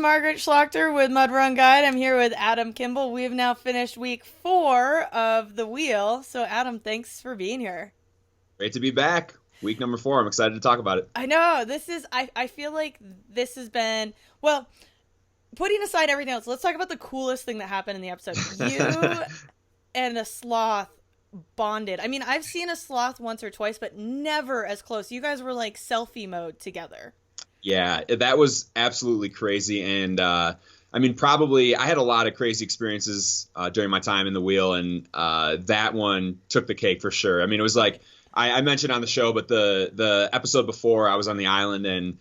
Margaret Schlachter with Mud Run Guide. I'm here with Adam Kimball. We have now finished week 4 of the wheel. So, Adam, thanks for being here. Great to be back. Week number 4. I'm excited to talk about it. I know I feel like this has been, well, putting aside everything else, let's talk about the coolest thing that happened in the episode. You and a sloth bonded. I mean, I've seen a sloth once or twice, but never as close. You guys were like selfie mode together. Yeah, that was absolutely crazy. And I mean, probably I had a lot of crazy experiences during my time in the wheel, and that one took the cake for sure. I mean, it was like I mentioned on the show, but the episode before I was on the island and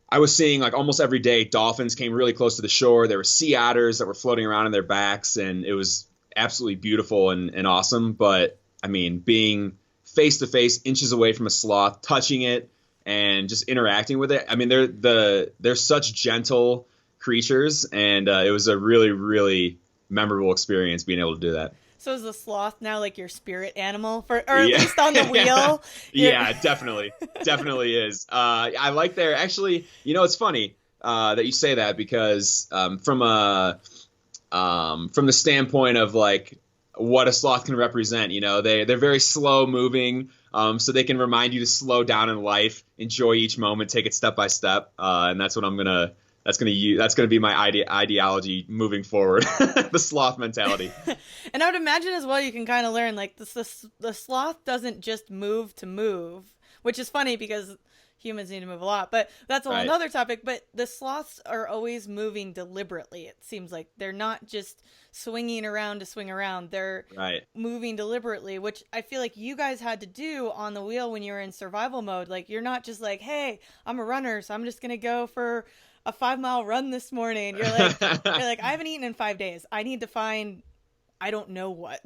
I was seeing like almost every day dolphins came really close to the shore. There were sea otters that were floating around on their backs, and it was absolutely beautiful and awesome. But I mean, being face to face, inches away from a sloth, touching it and just interacting with it. I mean, they're such gentle creatures, and it was a really, really memorable experience being able to do that. So is the sloth now like your spirit animal or at least on the wheel? Yeah, definitely. Definitely is. I like their, actually, it's funny that you say that because from the standpoint of like what a sloth can represent, they're very slow moving, so they can remind you to slow down in life, enjoy each moment, take it step by step, and that's what that's gonna be my ideology moving forward. The sloth mentality. And I would imagine as well you can kind of learn like the sloth doesn't just move to move, which is funny because humans need to move a lot, but that's a whole Right. another topic. But the sloths are always moving deliberately. It seems like they're not just swinging around to swing around. They're Right. moving deliberately, which I feel like you guys had to do on the wheel when you were in survival mode. Like you're not just like, hey, I'm a runner, so I'm just going to go for a 5-mile run this morning. You're like, I haven't eaten in 5 days. I need to find, I don't know what.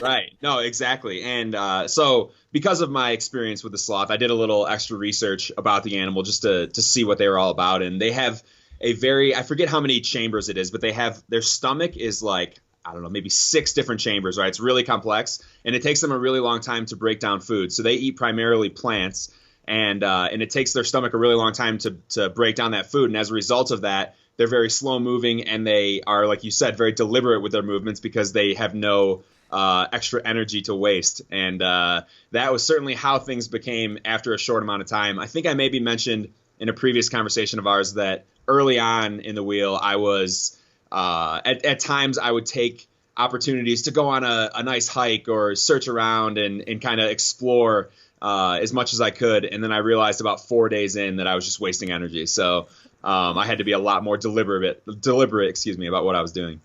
Right. No, exactly. And so because of my experience with the sloth, I did a little extra research about the animal just to see what they were all about. And they have I forget how many chambers it is, but their stomach is like, I don't know, maybe 6 different chambers, right? It's really complex, and it takes them a really long time to break down food. So they eat primarily plants, and it takes their stomach a really long time to break down that food. And as a result of that, they're very slow moving, and they are, like you said, very deliberate with their movements because they have no extra energy to waste. And that was certainly how things became after a short amount of time. I think I maybe mentioned in a previous conversation of ours that early on in the wheel, I was at times I would take opportunities to go on a nice hike or search around and kind of explore as much as I could. And then I realized about 4 days in that I was just wasting energy. So I had to be a lot more deliberate, about what I was doing.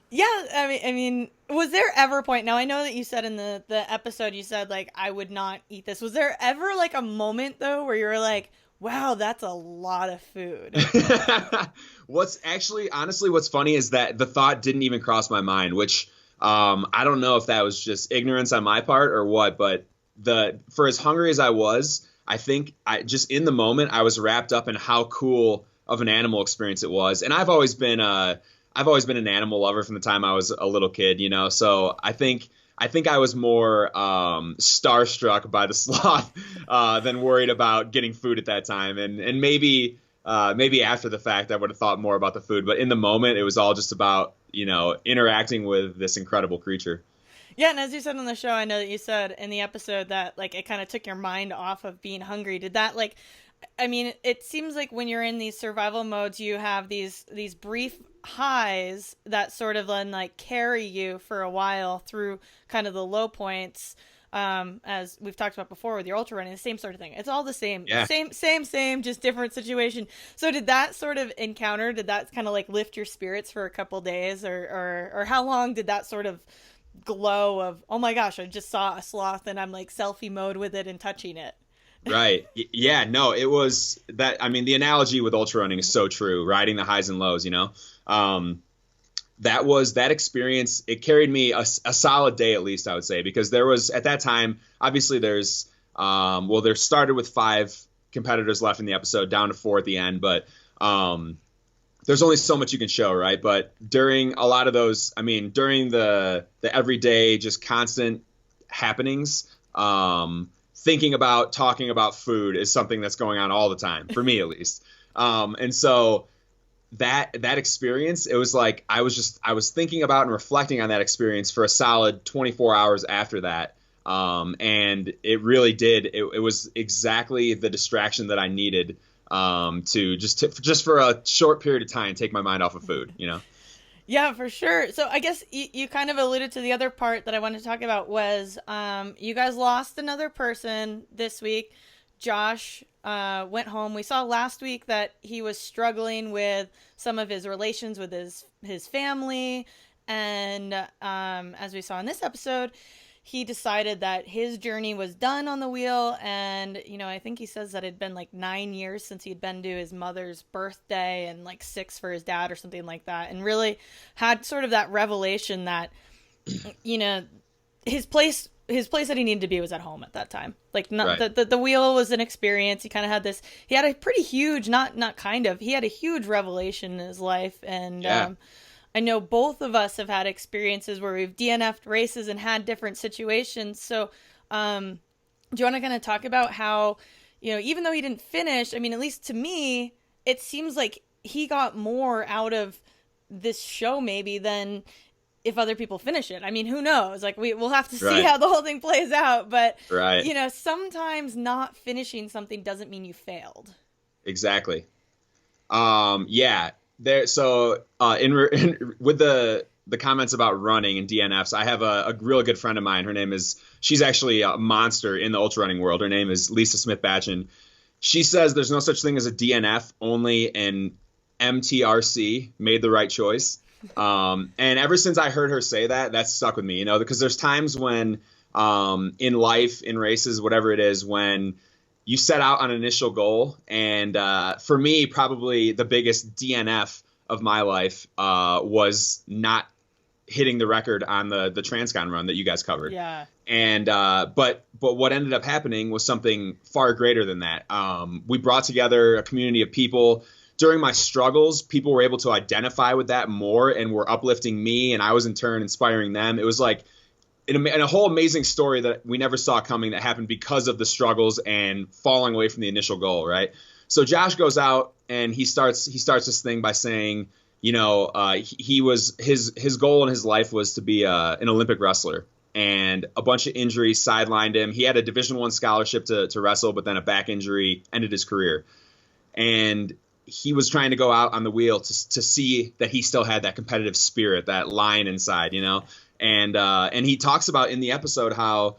Yeah, I mean, was there ever a point? Now I know that you said in the episode you said like I would not eat this. Was there ever like a moment though where you were like, "Wow, that's a lot of food." What's funny is that the thought didn't even cross my mind, which I don't know if that was just ignorance on my part or what, but for as hungry as I was, I think I just in the moment I was wrapped up in how cool of an animal experience it was. And I've always been an animal lover from the time I was a little kid, So I think I was more starstruck by the sloth than worried about getting food at that time. And maybe after the fact I would have thought more about the food, but in the moment it was all just about interacting with this incredible creature. Yeah, and as you said on the show, I know that you said in the episode that like it kind of took your mind off of being hungry. Did that like I mean, it seems like when you're in these survival modes, you have these brief highs that sort of then like carry you for a while through kind of the low points. As we've talked about before with your ultra running, the same sort of thing. It's all the same, Yeah. same, just different situation. So did that sort of encounter? Did that kind of like lift your spirits for a couple days, or how long did that sort of glow of oh my gosh, I just saw a sloth and I'm like selfie mode with it and touching it? Right. Yeah, no, it was that. I mean, the analogy with ultra running is so true, riding the highs and lows. That experience. It carried me a solid day, at least I would say, because there was at that time, obviously there started with 5 competitors left in the episode down to 4 at the end. But there's only so much you can show, right? But during a lot of those, I mean, during the everyday, just constant happenings, thinking about talking about food is something that's going on all the time, for me at least. And so that experience, it was like I was thinking about and reflecting on that experience for a solid 24 hours after that. And it really did. It was exactly the distraction that I needed to just for a short period of time take my mind off of food, you know? Yeah, for sure. So I guess you kind of alluded to the other part that I wanted to talk about was you guys lost another person this week. Josh went home. We saw last week that he was struggling with some of his relations with his family. And as we saw in this episode, he decided that his journey was done on the wheel. And, you know, I think he says that it had been like 9 years since he'd been to his mother's birthday and like 6 for his dad or something like that. And really had sort of that revelation that, you know, his place that he needed to be was at home at that time. Like not Right. the wheel was an experience. He kind of had this, he had a pretty huge, he had a huge revelation in his life. And, Yeah. I know both of us have had experiences where we've DNF'd races and had different situations. So, do you want to kind of talk about how, you know, even though he didn't finish, I mean, at least to me, it seems like he got more out of this show maybe than if other people finish it. I mean, who knows? Like we'll have to see Right. how the whole thing plays out. But, Right. you know, sometimes not finishing something doesn't mean you failed. Exactly. Yeah. There. So, with the comments about running and DNFs, I have a real good friend of mine. She's actually a monster in the ultra running world. Her name is Lisa Smith Batchin. She says there's no such thing as a DNF, only an MTRC, made the right choice. And ever since I heard her say that, that's stuck with me, you know, because there's times when, in life, in races, whatever it is, when you set out on an initial goal. And for me, probably the biggest DNF of my life was not hitting the record on the Transcon run that you guys covered. Yeah. And but what ended up happening was something far greater than that. We brought together a community of people. During my struggles, people were able to identify with that more and were uplifting me, and I was in turn inspiring them. It was like in a whole amazing story that we never saw coming that happened because of the struggles and falling away from the initial goal, right? So Josh goes out and he starts this thing by saying, you know, his goal in his life was to be an Olympic wrestler, and a bunch of injuries sidelined him. He had a Division I scholarship to wrestle, but then a back injury ended his career. And he was trying to go out on the wheel to see that he still had that competitive spirit, that lion inside, you know? And he talks about in the episode how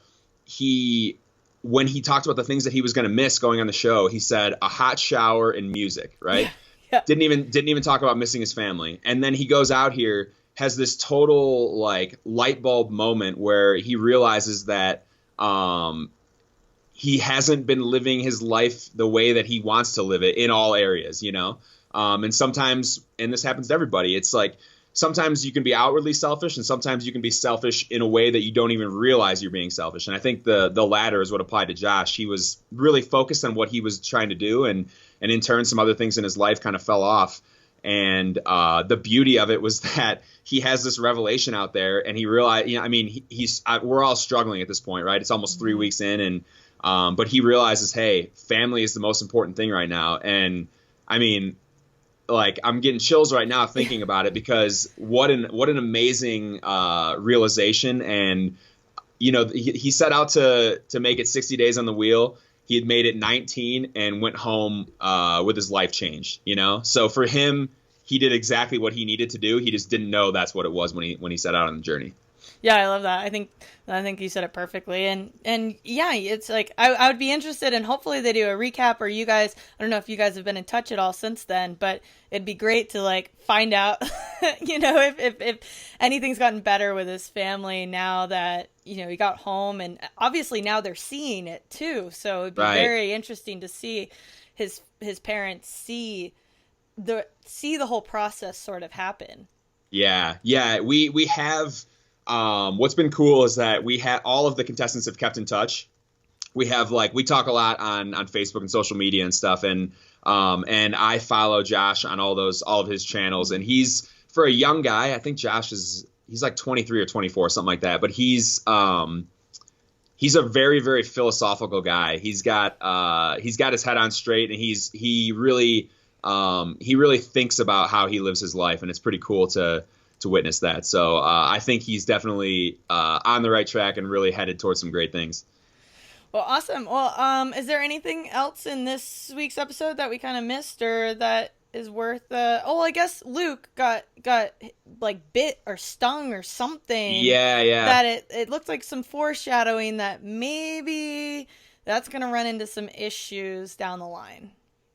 when he talked about the things that he was going to miss going on the show, he said a hot shower and music, right? Yeah. Didn't even talk about missing his family. And then he goes out here, has this total like light bulb moment where he realizes that he hasn't been living his life the way that he wants to live it in all areas, you know? And sometimes, and this happens to everybody, it's like sometimes you can be outwardly selfish and sometimes you can be selfish in a way that you don't even realize you're being selfish. And I think the latter is what applied to Josh. He was really focused on what he was trying to do, and in turn, some other things in his life kind of fell off. And the beauty of it was that he has this revelation out there, and he realized, you know, I mean, we're all struggling at this point, right? It's almost 3 weeks in, and but he realizes, hey, family is the most important thing right now. And I mean, like, I'm getting chills right now thinking about it, because what an amazing realization. And you know, he set out to make it 60 days on the wheel. He had made it 19 and went home with his life changed, you know? So for him, he did exactly what he needed to do. He just didn't know that's what it was when he set out on the journey. Yeah, I love that. I think you said it perfectly. And yeah, it's like I would be interested, and hopefully they do a recap, or you guys, I don't know if you guys have been in touch at all since then, but it'd be great to like find out, you know, if anything's gotten better with his family now that, you know, he got home, and obviously now they're seeing it too. So it'd be Right. very interesting to see his parents see the whole process sort of happen. Yeah. We have. What's been cool is that we had all of the contestants have kept in touch. We have we talk a lot on Facebook and social media and stuff. And I follow Josh on all of his channels, and he's, for a young guy, I think he's like 23 or 24, something like that. But he's a very, very philosophical guy. He's got his head on straight, and he really he really thinks about how he lives his life, and it's pretty cool to witness that. So I think he's definitely on the right track and really headed towards some great things. Well, awesome. Well, is there anything else in this week's episode that we kind of missed or that is worth? I guess Luke got like bit or stung or something. Yeah. That it looked like some foreshadowing that maybe that's gonna run into some issues down the line.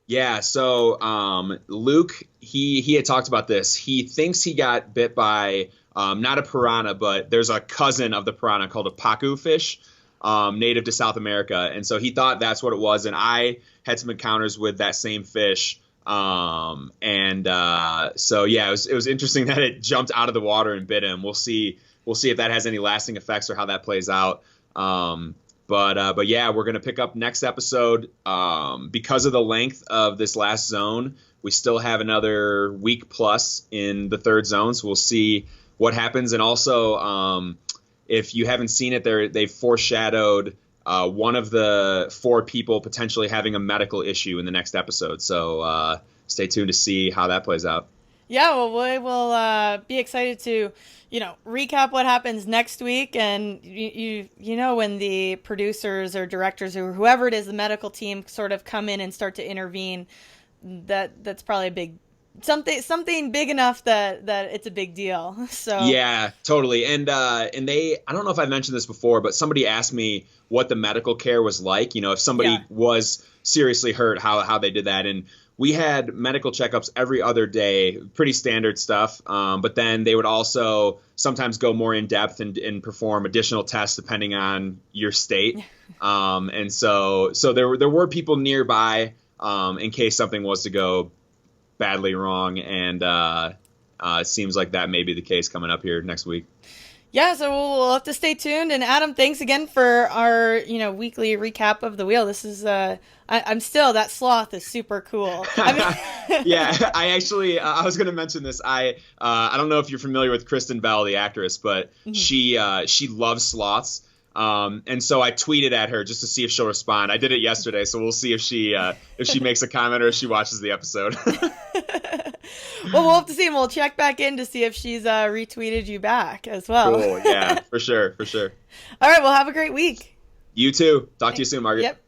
Yeah, so Luke, he had talked about this. He thinks he got bit by not a piranha, but there's a cousin of the piranha called a pacu fish, native to South America, and so he thought that's what it was. And I had some encounters with that same fish, so yeah, it was interesting that it jumped out of the water and bit him. We'll see if that has any lasting effects or how that plays out. But yeah, we're going to pick up next episode. Because of the length of this last zone, we still have another week plus in the third zone. So we'll see what happens. And also, if you haven't seen it, they've foreshadowed one of the 4 people potentially having a medical issue in the next episode. So stay tuned to see how that plays out. Yeah, well, we will be excited to, recap what happens next week. And you know, when the producers or directors or whoever it is, the medical team sort of come in and start to intervene, that's probably a big something big enough that it's a big deal. So yeah, totally. And I don't know if I mentioned this before, but somebody asked me what the medical care was like. If somebody was seriously hurt, how they did that. And we had medical checkups every other day, pretty standard stuff. But then they would also sometimes go more in depth and perform additional tests depending on your state. And so there were people nearby in case something was to go badly wrong. And it seems like that may be the case coming up here next week. Yeah, so we'll have to stay tuned. And Adam, thanks again for our, weekly recap of the wheel. This is, I'm still, that sloth is super cool. Yeah, I actually, I was going to mention this. I don't know if you're familiar with Kristen Bell, the actress, but she loves sloths. And so I tweeted at her just to see if she'll respond. I did it yesterday, so we'll see if she makes a comment or if she watches the episode. Well, we'll have to see, and we'll check back in to see if she's retweeted you back as well. Cool, yeah, for sure. All right, well, have a great week. You too. Talk to you soon, Margaret. Yep.